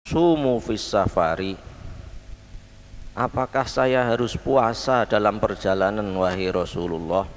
Sumu fis safari. Apakah saya harus puasa dalam perjalanan wahai Rasulullah?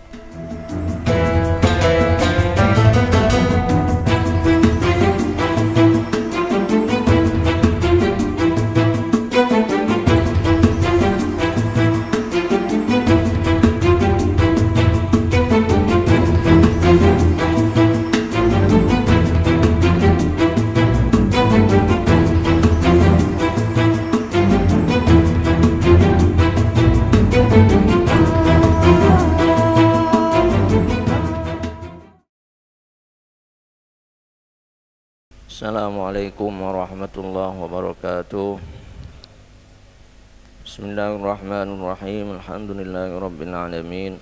Assalamualaikum warahmatullahi wabarakatuh. Bismillahirrahmanirrahim. Alhamdulillahirabbil alamin.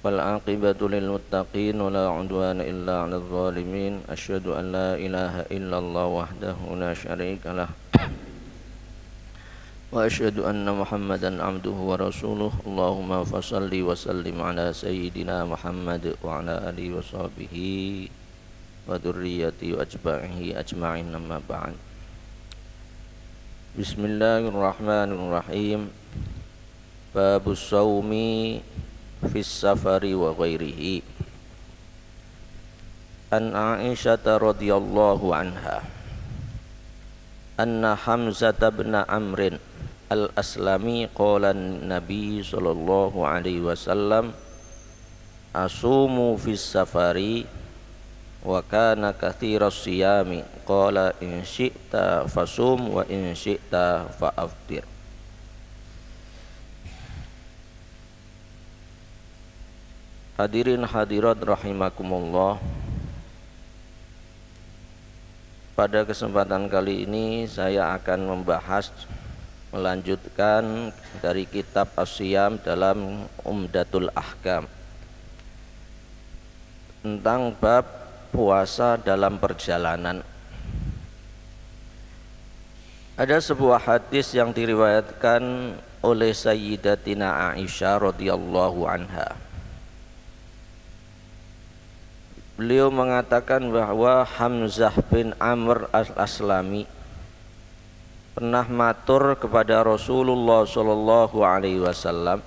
Wal aqibatu lil muttaqin wa la 'udwana illa 'alal zalimin. Asyhadu an la ilaha illallah wahdahu la syarikalah. Wa asyhadu anna Muhammadan 'abduhu wa rasuluh. Allahumma fashalli wa sallim ala sayyidina Muhammad wa ala alihi wa sahbihi wa dzurriyyati wa atba'ihi ajma'in, amma ba'd. Bismillahirrahmanirrahim. Babus shaumi fis safari wa ghairihi. An Aisyah radhiyallahu anha anna Hamzah bin Amr al-Aslami qala an-nabi sallallahu alaihi wasallam asumu fis safari wa kana katsiras siyami qala in syi'ta fasum wa in syi'ta fa'aftir. Hadirin hadirat rahimakumullah, pada kesempatan kali ini saya akan melanjutkan dari kitab As-Siyam dalam Umdatul Ahkam tentang bab puasa dalam perjalanan. Ada sebuah hadis yang diriwayatkan oleh Sayyidatina Aisyah radhiyallahu anha. Beliau mengatakan bahwa Hamzah bin Amr al-Aslami pernah matur kepada Rasulullah sallallahu alaihi wasallam.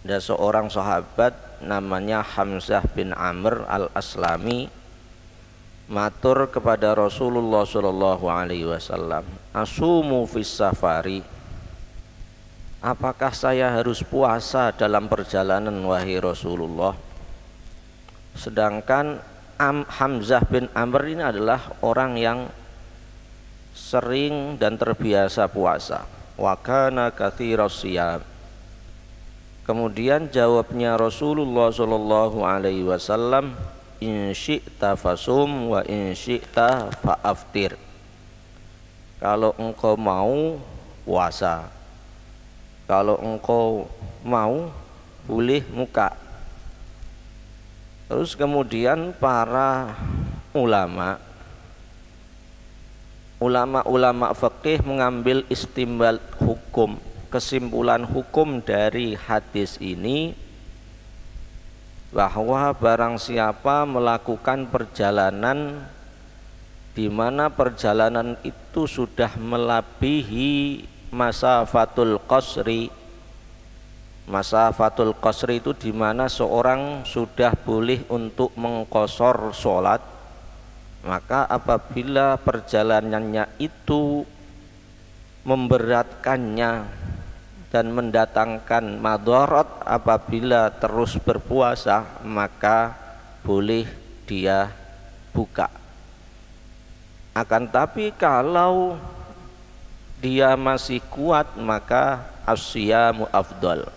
Ada seorang sahabat namanya Hamzah bin Amr al-Aslami matur kepada Rasulullah sallallahu alaihi wasallam, asumu fis safari. Apakah saya harus puasa dalam perjalanan wahai Rasulullah? Sedangkan Hamzah bin Amr ini adalah orang yang sering dan terbiasa puasa. Wa kana katsiras siyam. Kemudian jawabnya Rasulullah sallallahu alaihi wasallam, in syi'ta fasum wa in syi'ta fa'aftir. Kalau engkau mau puasa, kalau engkau mau boleh muka. Terus kemudian para ulama fikih mengambil istimbal hukum, kesimpulan hukum dari hadis ini, bahwa barang siapa melakukan perjalanan di mana perjalanan itu sudah melebihi masafatul qasri. Masafatul qasri itu di mana seorang sudah boleh untuk mengqashar sholat, maka apabila perjalanannya itu memberatkannya dan mendatangkan madarat apabila terus berpuasa, maka boleh dia buka. Akan tapi kalau dia masih kuat, maka as-siyamu afdal.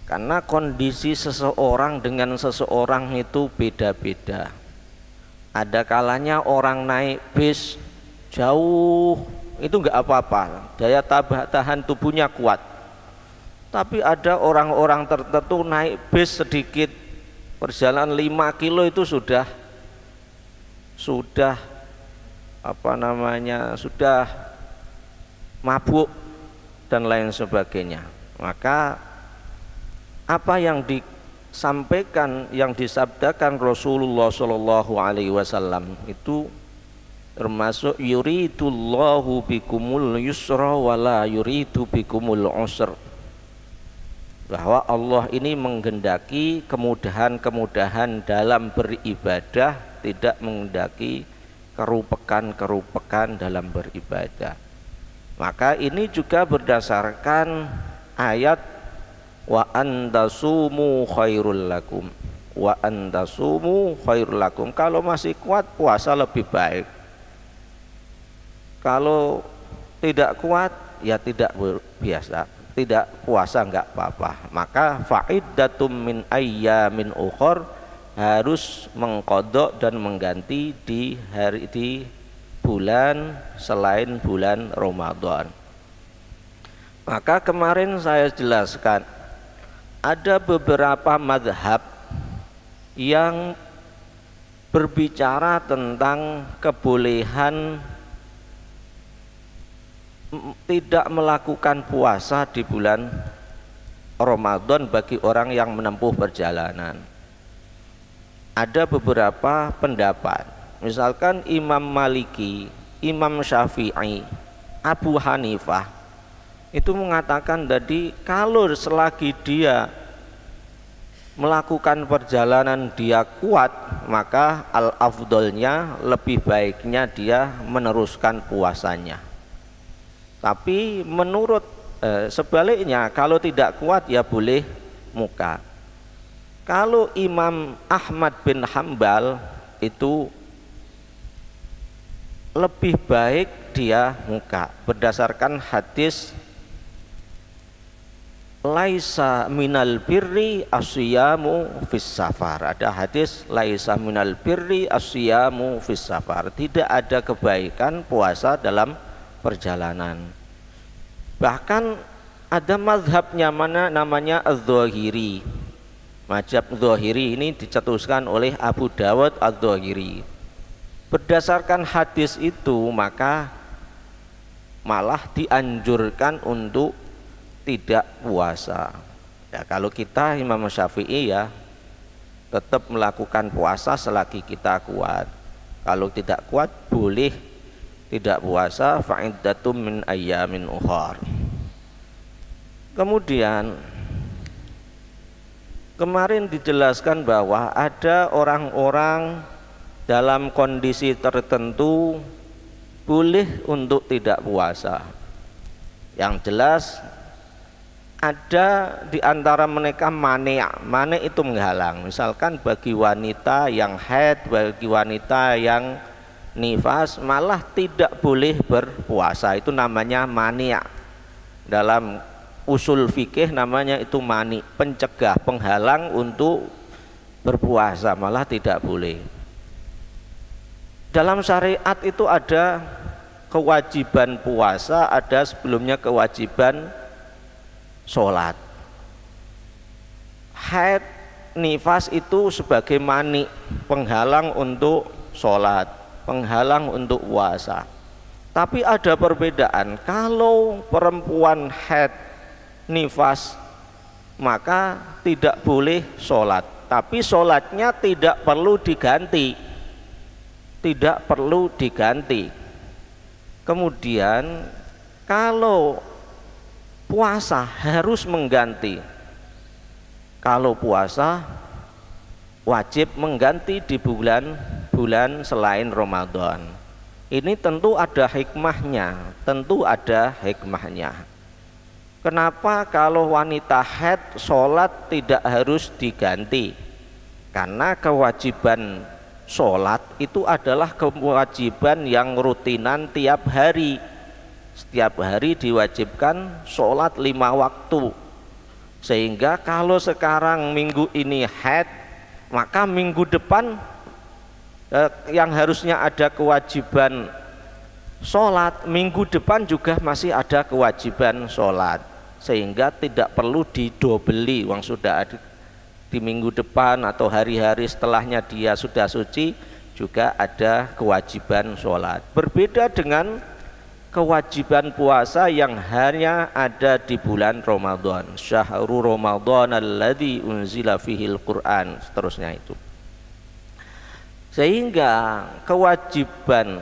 Karena kondisi seseorang dengan seseorang itu beda-beda. Ada kalanya orang naik bis jauh itu enggak apa-apa, daya tahan tubuhnya kuat. Tapi ada orang-orang tertentu naik bis sedikit, perjalanan 5 kilo itu sudah sudah mabuk dan lain sebagainya. Maka apa yang sampaikan, yang disabdakan Rasulullah Shallallahu Alaihi Wasallam itu termasuk yuridullahu bikumul yusra wala yuridu bikumul usra, bahwa Allah ini menghendaki kemudahan-kemudahan dalam beribadah, tidak menghendaki kerupekan-kerupekan dalam beribadah. Maka ini juga berdasarkan ayat wa antasumu khairul lakum, wa antasumu khairul lakum. Kalau masih kuat puasa lebih baik, kalau tidak kuat ya tidak biasa, tidak puasa enggak apa-apa. Maka fa'iddatum min ayyamin ukhor, harus mengkodok dan mengganti di bulan selain bulan Ramadan. Maka kemarin saya jelaskan ada beberapa madhab yang berbicara tentang kebolehan tidak melakukan puasa di bulan Ramadan bagi orang yang menempuh perjalanan. Ada beberapa pendapat, misalkan Imam Maliki, Imam Syafi'i, Abu Hanifah itu mengatakan tadi kalau selagi dia melakukan perjalanan dia kuat, maka al-afdolnya lebih baiknya dia meneruskan puasanya. Tapi menurut sebaliknya, kalau tidak kuat ya boleh muka. Kalau Imam Ahmad bin Hambal itu lebih baik dia muka berdasarkan hadis laisa minal birri asyamu fis safar. Ada hadis laisa minal birri asyamu fis safar, tidak ada kebaikan puasa dalam perjalanan. Bahkan ada mazhabnya mana namanya Az-Zahiri. Mazhab Zahiri ini dicetuskan oleh Abu Dawud Az-Zahiri. Berdasarkan hadis itu maka malah dianjurkan untuk tidak puasa. Ya, kalau kita Imam Syafi'i ya tetap melakukan puasa selagi kita kuat. Kalau tidak kuat boleh tidak puasa, fa'iddatum min ayyamin ukhar. Kemudian kemarin dijelaskan bahwa ada orang-orang dalam kondisi tertentu boleh untuk tidak puasa. Yang jelas ada di antara mereka mani' itu menghalang. Misalkan bagi wanita yang haid, bagi wanita yang nifas malah tidak boleh berpuasa, itu namanya mani'. Dalam usul fikih namanya itu mani', pencegah, penghalang untuk berpuasa, malah tidak boleh. Dalam syariat itu ada kewajiban puasa, ada sebelumnya kewajiban sholat. Haid, nifas itu sebagai mani', penghalang untuk sholat, penghalang untuk puasa. Tapi ada perbedaan, kalau perempuan haid, nifas maka tidak boleh sholat, tapi sholatnya tidak perlu diganti, tidak perlu diganti. Kemudian kalau puasa harus mengganti, kalau puasa wajib mengganti di bulan selain Ramadan. Ini tentu ada hikmahnya, tentu ada hikmahnya. Kenapa kalau wanita haid sholat tidak harus diganti? Karena kewajiban sholat itu adalah kewajiban yang rutinan tiap hari. Setiap hari diwajibkan sholat 5 waktu. Sehingga kalau sekarang minggu ini haid, maka minggu depan yang harusnya ada kewajiban sholat, minggu depan juga masih ada kewajiban sholat. Sehingga tidak perlu didobeli, uang sudah ada di minggu depan atau hari-hari setelahnya dia sudah suci juga ada kewajiban sholat. Berbeda dengan kewajiban puasa yang hanya ada di bulan Ramadan. Syahrul Ramadan alladzi unzila fihil Qur'an, seterusnya itu. Sehingga kewajiban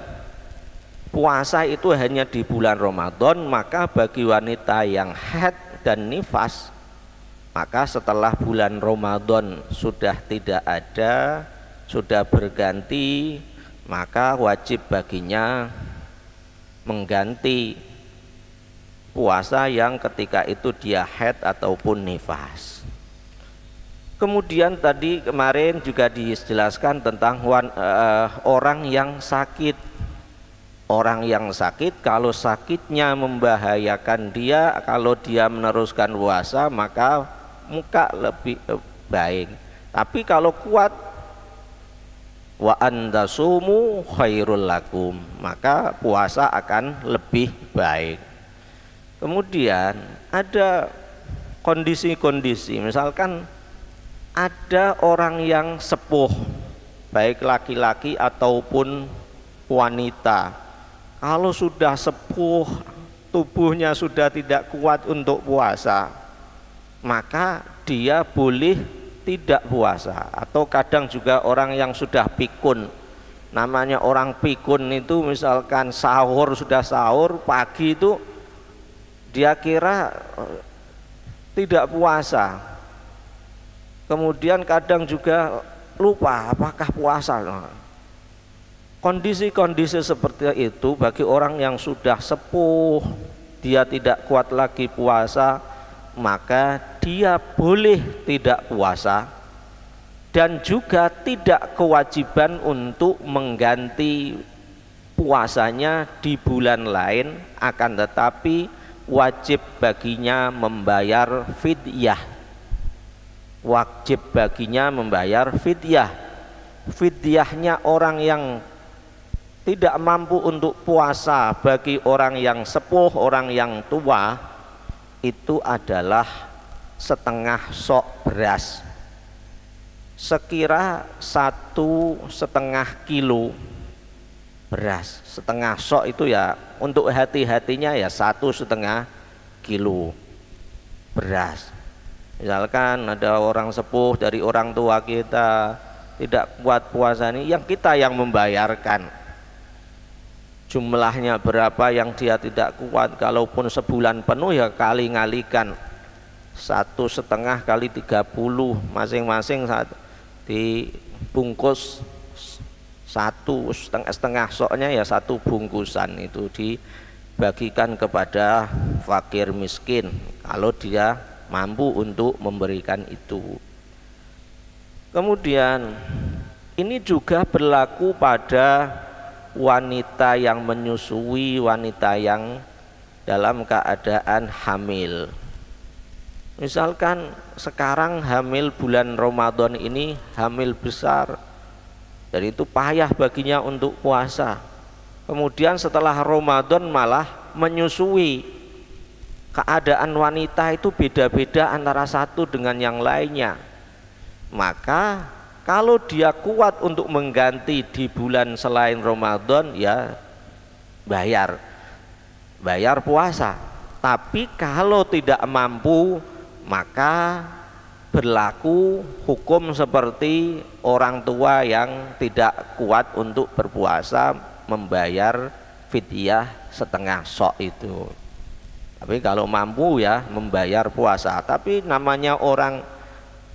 puasa itu hanya di bulan Ramadan, maka bagi wanita yang haid dan nifas, maka setelah bulan Ramadan sudah tidak ada, sudah berganti, maka wajib baginya mengganti puasa yang ketika itu dia haid ataupun nifas. Kemudian tadi kemarin juga dijelaskan tentang orang yang sakit. Orang yang sakit, kalau sakitnya membahayakan dia, kalau dia meneruskan puasa maka muka lebih baik. Tapi kalau kuat, wa antasumu khairul lakum, maka puasa akan lebih baik. Kemudian ada kondisi-kondisi, misalkan ada orang yang sepuh, baik laki-laki ataupun wanita. Kalau sudah sepuh, tubuhnya sudah tidak kuat untuk puasa, maka dia boleh tidak puasa. Atau kadang juga orang yang sudah pikun, namanya orang pikun itu, misalkan sudah sahur pagi itu dia kira tidak puasa, kemudian kadang juga lupa apakah puasa. Kondisi-kondisi seperti itu bagi orang yang sudah sepuh, dia tidak kuat lagi puasa, maka dia boleh tidak puasa dan juga tidak kewajiban untuk mengganti puasanya di bulan lain, akan tetapi wajib baginya membayar fidyah. Wajib baginya membayar fidyah. Fidyahnya orang yang tidak mampu untuk puasa bagi orang yang sepuh, orang yang tua, itu adalah setengah sok beras, sekira 1,5 kilo beras. Setengah sok itu ya untuk hati-hatinya ya 1,5 kilo beras. Misalkan ada orang sepuh dari orang tua kita tidak kuat puasa ini, yang kita yang membayarkan. Jumlahnya berapa yang dia tidak kuat, kalaupun sebulan penuh ya kali ngalikan 1,5 kali 30, masing-masing dibungkus 1,5 soknya ya 1 bungkusan, itu dibagikan kepada fakir miskin kalau dia mampu untuk memberikan itu. Kemudian ini juga berlaku pada wanita yang menyusui, wanita yang dalam keadaan hamil. Misalkan sekarang hamil bulan Ramadan ini, hamil besar, dan itu payah baginya untuk puasa. Kemudian setelah Ramadan malah menyusui. Keadaan wanita itu beda-beda antara satu dengan yang lainnya. Maka kalau dia kuat untuk mengganti di bulan selain Ramadan, ya bayar puasa. Tapi kalau tidak mampu, maka berlaku hukum seperti orang tua yang tidak kuat untuk berpuasa, membayar fidyah setengah sok itu. Tapi kalau mampu ya membayar puasa. Tapi namanya orang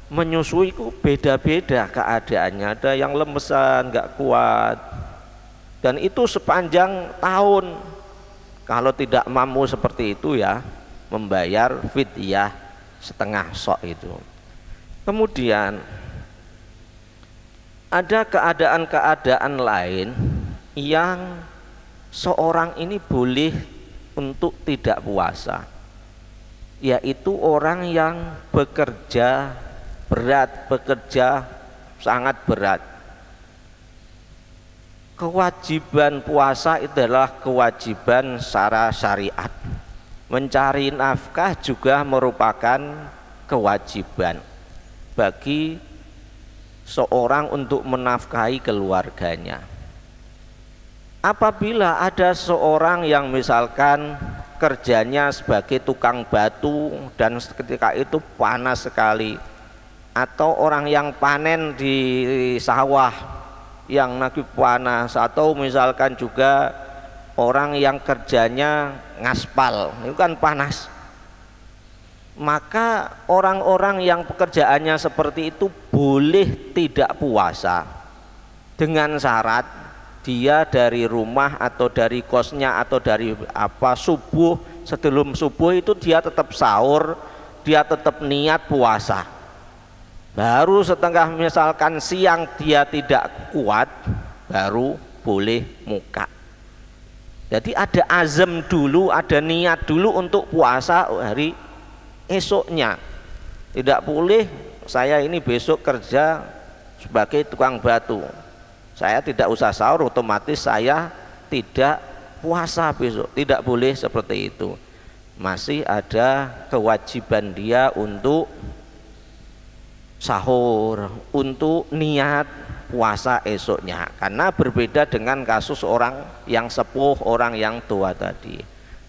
menyusui itu beda-beda keadaannya, ada yang lemesan, nggak kuat, dan itu sepanjang tahun. Kalau tidak mampu seperti itu ya membayar fidyah setengah sok itu. Kemudian ada keadaan-keadaan lain yang seorang ini boleh untuk tidak puasa, yaitu orang yang bekerja berat, bekerja sangat berat. Kewajiban puasa itu adalah kewajiban secara syariat. Mencari nafkah juga merupakan kewajiban bagi seorang untuk menafkahi keluarganya. apabila ada seorang yang misalkan kerjanya sebagai tukang batu dan ketika itu panas sekali, atau orang yang panen di sawah yang lagi panas, atau misalkan juga orang yang kerjanya ngaspal itu kan panas, maka orang-orang yang pekerjaannya seperti itu boleh tidak puasa dengan syarat dia dari rumah atau dari kosnya atau dari subuh, sebelum subuh itu dia tetap sahur, dia tetap niat puasa. Baru setengah misalkan siang dia tidak kuat, baru boleh muka. Jadi ada azam dulu, ada niat dulu untuk puasa hari esoknya. Tidak boleh saya ini besok kerja sebagai tukang batu, saya tidak usah sahur, otomatis saya tidak puasa besok. Tidak boleh seperti itu. Masih ada kewajiban dia untuk sahur, untuk niat puasa esoknya. Karena berbeda dengan kasus orang yang sepuh, orang yang tua tadi.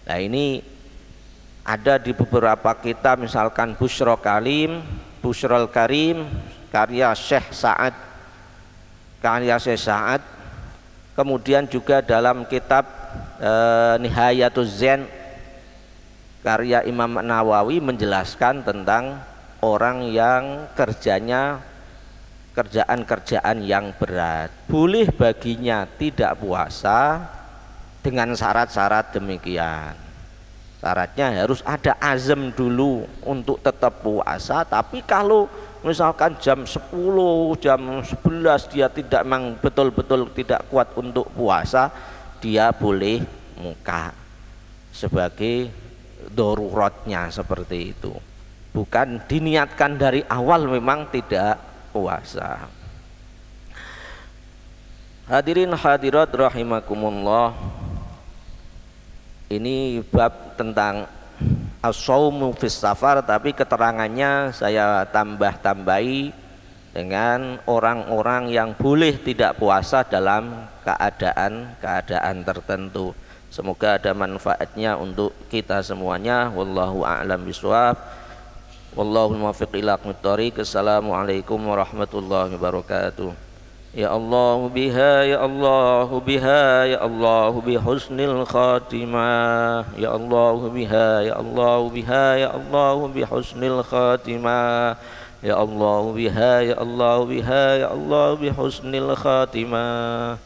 Nah ini ada di beberapa kitab, misalkan Bushrul Karim karya Syekh Sa'ad, kemudian juga dalam kitab Nihayatuz Zen karya Imam Nawawi menjelaskan tentang orang yang kerjanya kerjaan-kerjaan yang berat, boleh baginya tidak puasa dengan syarat-syarat demikian. Syaratnya harus ada azam dulu untuk tetap puasa, tapi kalau misalkan jam 10, jam 11 dia tidak, memang betul-betul tidak kuat untuk puasa, dia boleh muka sebagai daruratnya seperti itu. Bukan diniatkan dari awal memang tidak puasa. Hadirin hadirat rahimakumullah, ini bab tentang as-shaumu fis safar, tapi keterangannya saya tambah-tambahi dengan orang-orang yang boleh tidak puasa dalam keadaan tertentu. Semoga ada manfaatnya untuk kita semuanya. Wallahu a'lam bishawab. Wallahu muwaffiq ila aqwamit thoriq. Assalamualaikum warahmatullahi wabarakatuh. Ya Allah biha, ya Allah biha, ya Allah bi husnil khatimah. Ya Allah biha, ya Allah biha, ya Allah bi husnil khatimah. Ya Allah biha, ya Allah biha, ya Allah bi husnil khatimah.